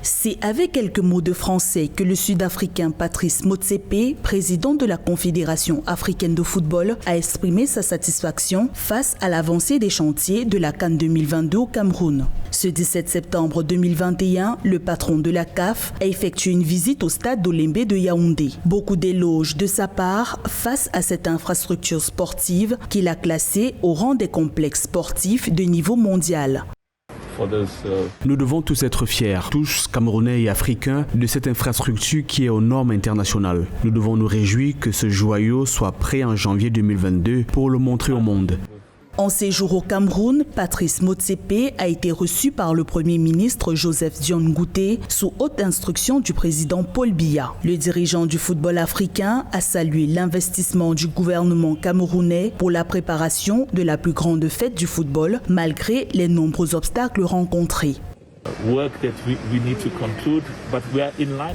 C'est avec quelques mots de français que le Sud-Africain Patrice Motsepe, président de la Confédération africaine de football, a exprimé sa satisfaction face à l'avancée des chantiers de la CAN 2022 au Cameroun. Ce 17 septembre 2021, le patron de la CAF a effectué une visite au stade d'Olembe de Yaoundé. Beaucoup d'éloges de sa part face à cette infrastructure sportive qu'il a classée au rang des complexes sportifs de niveau mondial. Nous devons tous être fiers, tous Camerounais et Africains, de cette infrastructure qui est aux normes internationales. Nous devons nous réjouir que ce joyau soit prêt en janvier 2022 pour le montrer au monde. En séjour au Cameroun, Patrice Motsepe a été reçu par le Premier ministre Joseph Dione Ngouté sous haute instruction du président Paul Biya. Le dirigeant du football africain a salué l'investissement du gouvernement camerounais pour la préparation de la plus grande fête du football malgré les nombreux obstacles rencontrés.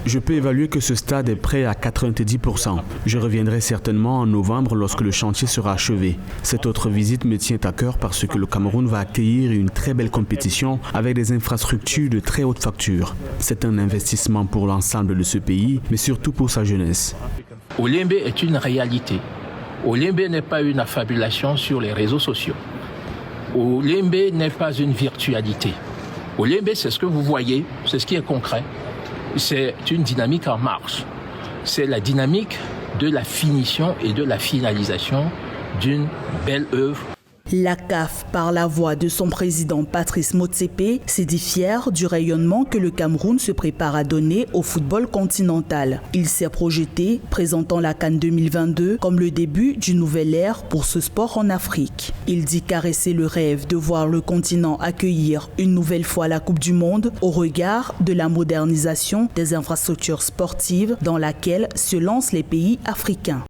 Je peux évaluer que ce stade est prêt à 90%. Je reviendrai certainement en novembre lorsque le chantier sera achevé. Cette autre visite me tient à cœur parce que le Cameroun va accueillir une très belle compétition avec des infrastructures de très haute facture. C'est un investissement pour l'ensemble de ce pays, mais surtout pour sa jeunesse. Olembe est une réalité. Olembe n'est pas une affabulation sur les réseaux sociaux. Olembe n'est pas une virtualité. Olembe, c'est ce que vous voyez, c'est ce qui est concret. C'est une dynamique en marche. C'est la dynamique de la finition et de la finalisation d'une belle œuvre. La CAF, par la voix de son président Patrice Motsepe, s'est dit fier du rayonnement que le Cameroun se prépare à donner au football continental. Il s'est projeté, présentant la CAN 2022 comme le début d'une nouvelle ère pour ce sport en Afrique. Il dit caresser le rêve de voir le continent accueillir une nouvelle fois la Coupe du Monde au regard de la modernisation des infrastructures sportives dans laquelle se lancent les pays africains.